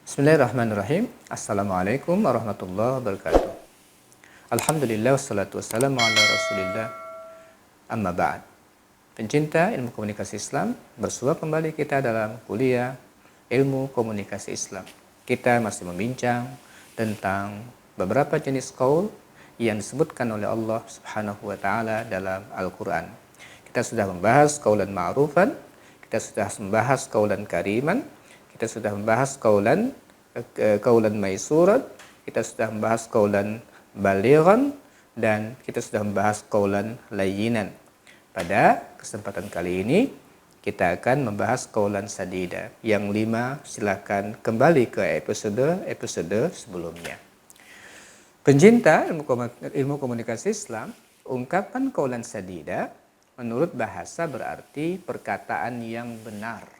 Bismillahirrahmanirrahim. Assalamualaikum warahmatullahi wabarakatuh. Alhamdulillah wassalatu wassalamu ala rasulillah. Amma ba'd. Pencinta ilmu komunikasi Islam, bersua kembali kita dalam kuliah ilmu komunikasi Islam. Kita masih membincang tentang beberapa jenis qaul yang disebutkan oleh Allah Subhanahu wa taala dalam Al-Qur'an. Kita sudah membahas qaulan ma'rufan, kita sudah membahas qaulan kariman, kita sudah membahas qaulan maisuran, kita sudah membahas qaulan balighan, dan kita sudah membahas qaulan layyinan. Pada kesempatan kali ini kita akan membahas qaulan sadida. Yang 5 silakan kembali ke episode sebelumnya. Pencinta ilmu komunikasi Islam, ungkapan qaulan sadida menurut bahasa berarti perkataan yang benar.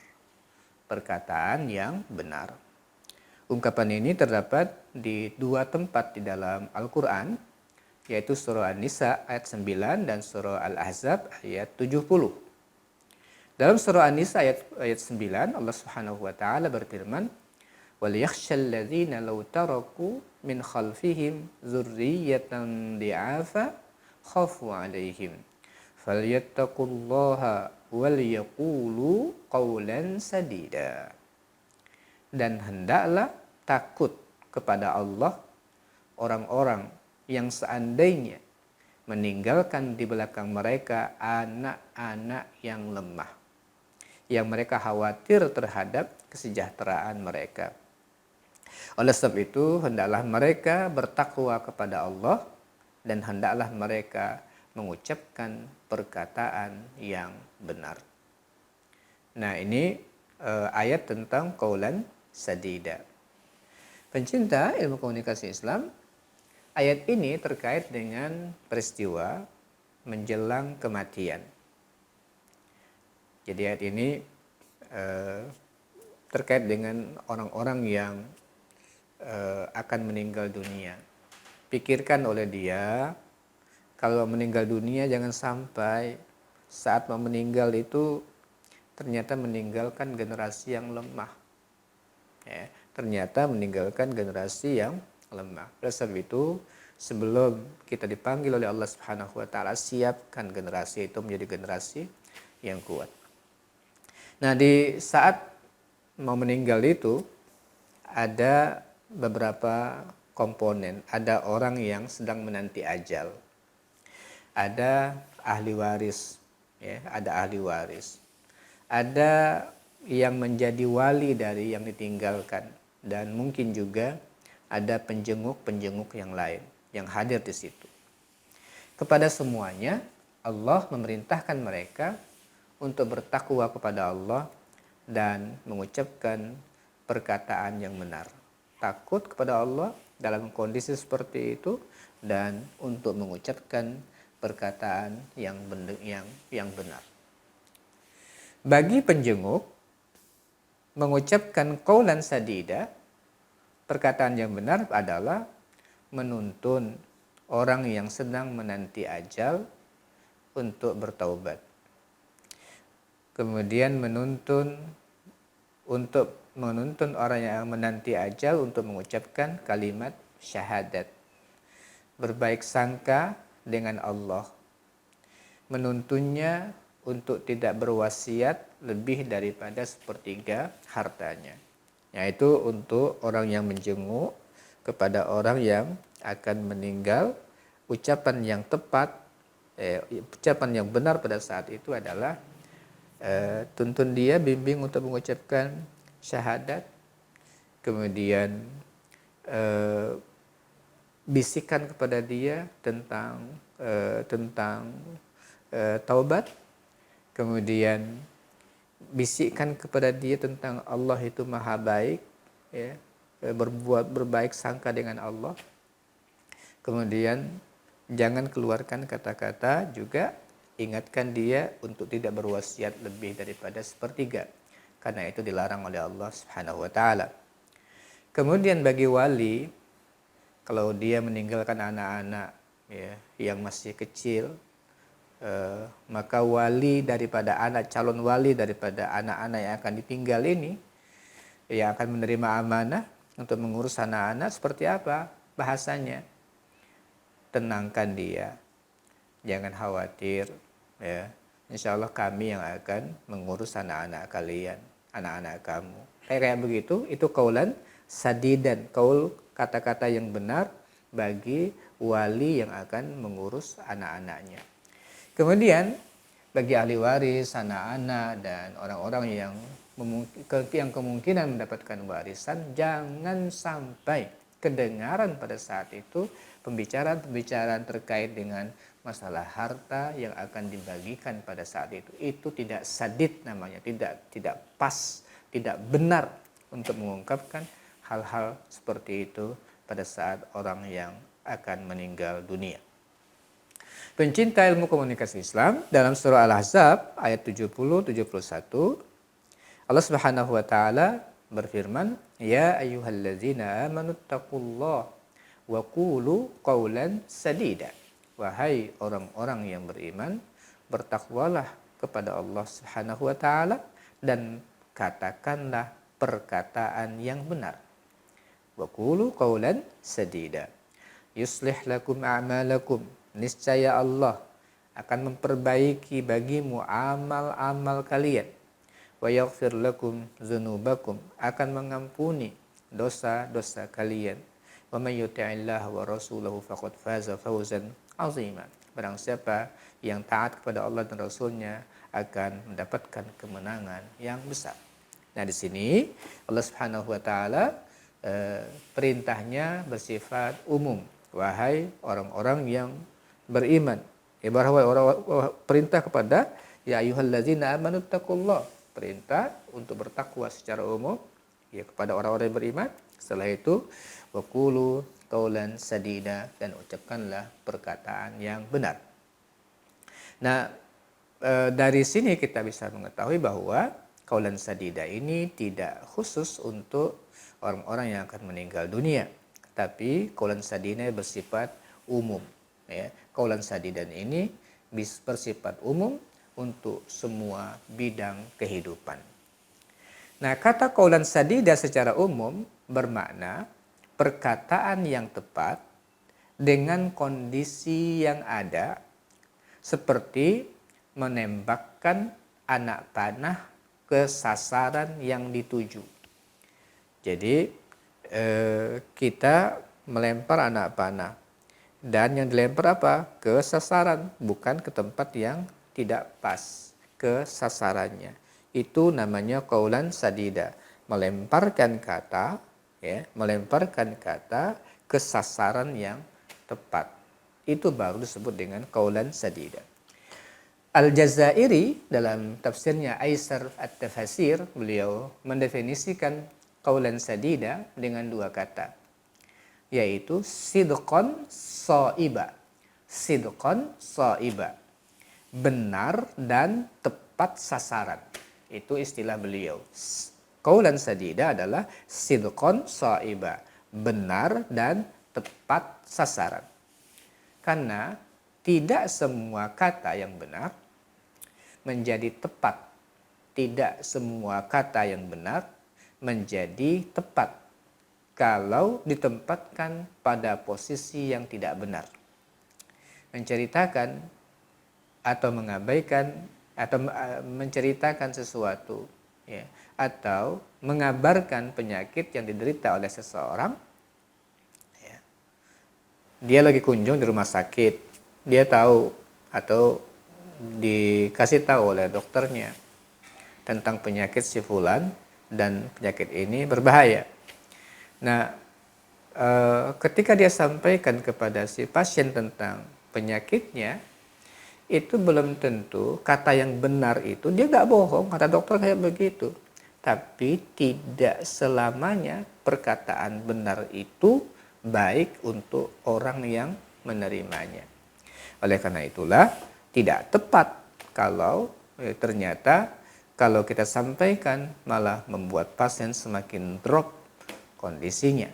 Perkataan yang benar. Ungkapan ini terdapat di 2 tempat di dalam Al-Quran, yaitu surah An-Nisa ayat 9 dan surah Al-Ahzab ayat 70. Dalam surah An-Nisa ayat 9, Allah Subhanahu wa taala berfirman, وَلْيَخْشَى الَّذِينَ لَوْ تَرَكُوا مِنْ خَلْفِهِمْ ذُرِّيَّةً ضِعَافًا خَافُوا عَلَيْهِمْ فَلْيَتَّقُوا اللَّهَ وَلْيَقُولُوا قَوْلًا سَدِيدًا. Dan hendaklah takut kepada Allah orang-orang yang seandainya meninggalkan di belakang mereka anak-anak yang lemah, yang mereka khawatir terhadap kesejahteraan mereka. Oleh sebab itu, hendaklah mereka bertakwa kepada Allah dan hendaklah mereka mengucapkan perkataan yang benar. Nah, ini ayat tentang qaulan sadida. Pencinta ilmu komunikasi Islam, ayat ini terkait dengan peristiwa menjelang kematian. Jadi ayat ini terkait dengan orang-orang yang akan meninggal dunia. Pikirkan oleh dia, kalau meninggal dunia jangan sampai saat mau meninggal itu ternyata meninggalkan generasi yang lemah. Ya, ternyata meninggalkan generasi yang lemah. Oleh sebab itu, sebelum kita dipanggil oleh Allah Subhanahu wa taala, siapkan generasi itu menjadi generasi yang kuat. Nah, di saat mau meninggal itu ada beberapa komponen. Ada orang yang sedang menanti ajal. Ada ahli waris, ya, ada ahli waris. Ada yang menjadi wali dari yang ditinggalkan, dan mungkin juga ada penjenguk-penjenguk yang lain yang hadir di situ. Kepada semuanya Allah memerintahkan mereka untuk bertakwa kepada Allah dan mengucapkan perkataan yang benar. Takut kepada Allah dalam kondisi seperti itu dan untuk mengucapkan perkataan yang benar. Bagi penjenguk, mengucapkan qaulan sadida, perkataan yang benar adalah menuntun orang yang sedang menanti ajal untuk bertaubat. Kemudian menuntun orang yang menanti ajal untuk mengucapkan kalimat syahadat. Berbaik sangka dengan Allah. Menuntunnya untuk tidak berwasiat lebih daripada sepertiga hartanya. Yaitu untuk orang yang menjenguk kepada orang yang akan meninggal, ucapan yang tepat, ucapan yang benar pada saat itu adalah tuntun dia, bimbing untuk mengucapkan syahadat, kemudian bisikan kepada dia tentang taubat, kemudian bisikkan kepada dia tentang Allah itu maha baik, ya, berbaik sangka dengan Allah. Kemudian jangan keluarkan kata-kata, juga ingatkan dia untuk tidak berwasiat lebih daripada sepertiga, karena itu dilarang oleh Allah Subhanahu wa taala. Kemudian bagi wali, kalau dia meninggalkan anak-anak, ya, yang masih kecil, maka calon wali daripada anak-anak yang akan ditinggal ini, yang akan menerima amanah, untuk mengurus anak-anak seperti apa bahasanya. Tenangkan dia, jangan khawatir, ya. Insya Allah kami yang akan mengurus anak-anak kalian, anak-anak kamu. Kayak begitu, itu kaulan sadidan, kaul kata-kata yang benar bagi wali yang akan mengurus anak-anaknya. Kemudian bagi ahli waris, anak-anak dan orang-orang yang kemungkinan mendapatkan warisan, jangan sampai kedengaran pada saat itu pembicaraan-pembicaraan terkait dengan masalah harta yang akan dibagikan pada saat itu. Itu tidak sadid namanya, tidak pas, tidak benar untuk mengungkapkan hal-hal seperti itu pada saat orang yang akan meninggal dunia. Pencinta ilmu komunikasi Islam, dalam surah Al-Ahzab ayat 70-71, Allah Subhanahu wa taala berfirman, "Ya ayyuhallazina amanu taqullaha wa qulu qawlan sadida." Wahai orang-orang yang beriman, bertakwalah kepada Allah Subhanahu wa taala dan katakanlah perkataan yang benar. Wa qulu qawlan sadida. Yuslih lakum a'malakum. Niscaya Allah akan memperbaiki bagimu amal-amal kalian. Wa yaghfir lakum dzunubakum, akan mengampuni dosa-dosa kalian. Wa may yuti'illaha wa rasulahu faqad faza fawzan 'azima. Barang siapa yang taat kepada Allah dan Rasulnya akan mendapatkan kemenangan yang besar. Nah, di sini Allah Subhanahu wa taala perintahnya bersifat umum. Wahai orang-orang yang beriman. Perintah kepada ya ayyuhallazina amanu taqullah. Perintah untuk bertakwa secara umum ya kepada orang-orang yang beriman. Setelah itu waqulu qaulan sadida, dan ucapkanlah perkataan yang benar. Nah, dari sini kita bisa mengetahui bahwa qaulan sadida ini tidak khusus untuk orang-orang yang akan meninggal dunia, tapi qaulan sadida bersifat umum, ya. Qaulan sadidan ini bersifat umum untuk semua bidang kehidupan. Nah, kata qaulan sadida secara umum bermakna perkataan yang tepat dengan kondisi yang ada, seperti menembakkan anak panah ke sasaran yang dituju. Jadi kita melempar anak panah, dan yang dilempar apa? Ke sasaran, bukan ke tempat yang tidak pas, ke sasarannya. Itu namanya qaulan sadida, melemparkan kata, ya, melemparkan kata ke sasaran yang tepat. Itu baru disebut dengan qaulan sadida. Al-Jazairi dalam tafsirnya Aisar At-Tafasir, beliau mendefinisikan qaulan sadida dengan dua kata, yaitu sidqan shaiba. Sidqan shaiba, benar dan tepat sasaran. Itu istilah beliau. Qaulan sadida adalah sidqan shaiba, benar dan tepat sasaran. Karena tidak semua kata yang benar menjadi tepat. Tidak semua kata yang benar menjadi tepat kalau ditempatkan pada posisi yang tidak benar. Menceritakan atau mengabaikan atau menceritakan sesuatu, ya, atau mengabarkan penyakit yang diderita oleh seseorang, ya. Dia lagi kunjung di rumah sakit, dia tahu atau dikasih tahu oleh dokternya tentang penyakit si fulan, dan penyakit ini berbahaya. Nah, ketika dia sampaikan kepada si pasien tentang penyakitnya, itu belum tentu kata yang benar itu, dia nggak bohong, kata dokter kayak begitu. Tapi tidak selamanya perkataan benar itu baik untuk orang yang menerimanya. Oleh karena itulah tidak tepat kalau ternyata kalau kita sampaikan malah membuat pasien semakin drop kondisinya.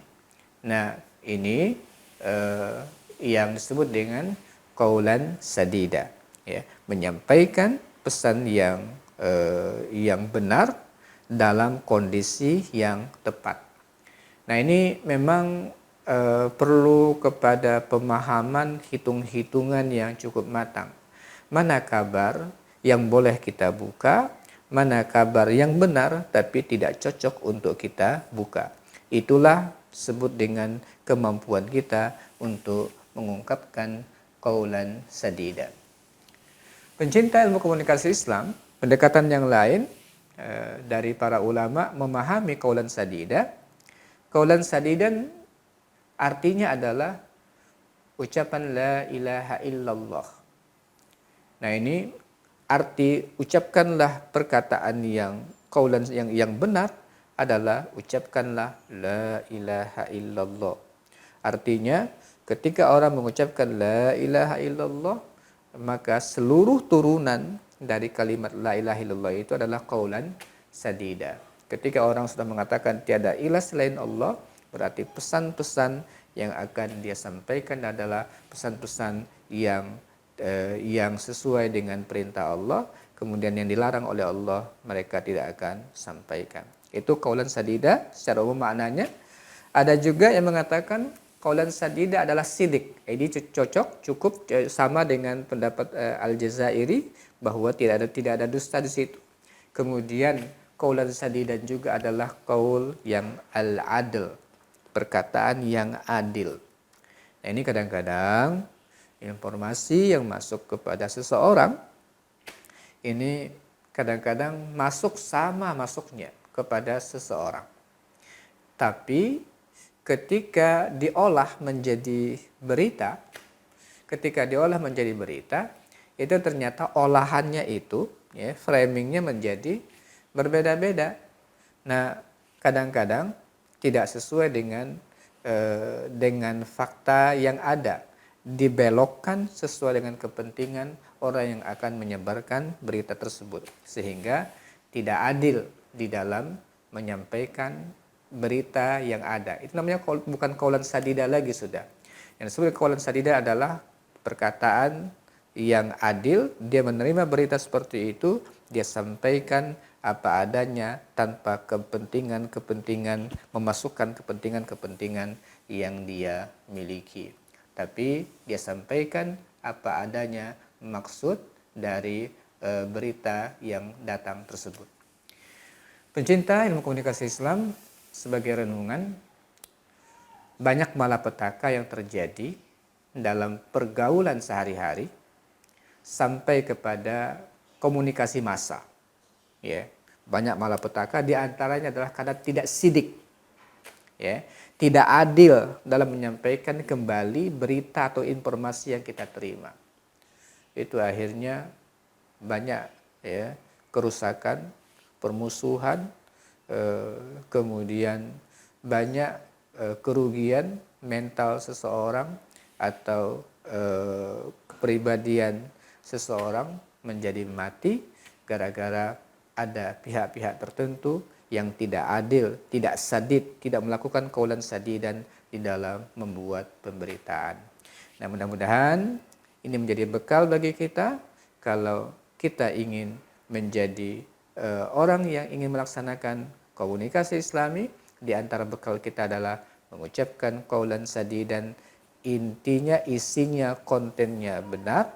Nah, ini yang disebut dengan qaulan sadida, ya, menyampaikan pesan yang benar dalam kondisi yang tepat. Nah, ini memang perlu kepada pemahaman hitung-hitungan yang cukup matang. Mana kabar yang boleh kita buka, mana kabar yang benar tapi tidak cocok untuk kita buka. Itulah sebut dengan kemampuan kita untuk mengungkapkan qaulan sadida. Pencinta ilmu komunikasi Islam, pendekatan yang lain dari para ulama memahami qaulan sadida. Qaulan sadidan artinya adalah ucapan la ilaha illallah. Nah, ini arti ucapkanlah perkataan yang qaulan yang benar adalah ucapkanlah la ilaha illallah. Artinya ketika orang mengucapkan la ilaha illallah, maka seluruh turunan dari kalimat la ilaha illallah itu adalah qaulan sadida. Ketika orang sudah mengatakan tiada ilah selain Allah, berarti pesan-pesan yang akan dia sampaikan adalah pesan-pesan yang sesuai dengan perintah Allah, kemudian yang dilarang oleh Allah mereka tidak akan sampaikan. Itu qaulan sadida secara umum maknanya. Ada juga yang mengatakan qaulan sadida adalah sidik. Ini cukup sama dengan pendapat Al-Jazairi bahwa tidak ada dusta di situ. Kemudian qaulan sadidan juga adalah qaul yang al-adl, perkataan yang adil. Nah, ini kadang-kadang informasi yang masuk kepada seseorang ini kadang-kadang masuknya kepada seseorang. Tapi ketika diolah menjadi berita, itu ternyata olahannya itu, ya, framingnya menjadi berbeda-beda. Nah, kadang-kadang tidak sesuai dengan fakta yang ada, dibelokkan sesuai dengan kepentingan orang yang akan menyebarkan berita tersebut, sehingga tidak adil di dalam menyampaikan berita yang ada. Itu namanya bukan qaulan sadida lagi sudah. Yang disebut qaulan sadida adalah perkataan yang adil, dia menerima berita seperti itu, dia sampaikan apa adanya tanpa kepentingan memasukkan kepentingan yang dia miliki. Tapi dia sampaikan apa adanya maksud dari berita yang datang tersebut. Pencinta ilmu komunikasi Islam, sebagai renungan, banyak malapetaka yang terjadi dalam pergaulan sehari-hari sampai kepada komunikasi massa. Ya, banyak malapetaka, di antaranya adalah karena tidak sidik, ya, tidak adil dalam menyampaikan kembali berita atau informasi yang kita terima. Itu akhirnya banyak, ya, kerusakan, permusuhan, kemudian banyak kerugian mental seseorang atau kepribadian seseorang menjadi mati gara-gara ada pihak-pihak tertentu yang tidak adil, tidak sadid, tidak melakukan qaulan sadidan di dalam membuat pemberitaan. Nah, mudah-mudahan ini menjadi bekal bagi kita kalau kita ingin menjadi orang yang ingin melaksanakan komunikasi Islami. Di antara bekal kita adalah mengucapkan qaulan sadidan, intinya, isinya, kontennya benar,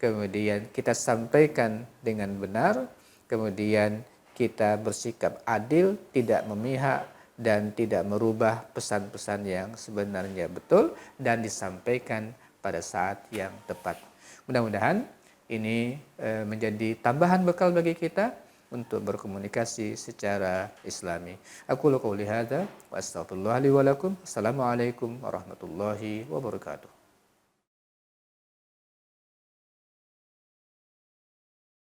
kemudian kita sampaikan dengan benar, kemudian kita bersikap adil, tidak memihak dan tidak merubah pesan-pesan yang sebenarnya betul dan disampaikan pada saat yang tepat. Mudah-mudahan ini menjadi tambahan bekal bagi kita untuk berkomunikasi secara Islami. Aku qouli hadza wa astaghfirullah li wa lakum. Assalamualaikum warahmatullahi wabarakatuh.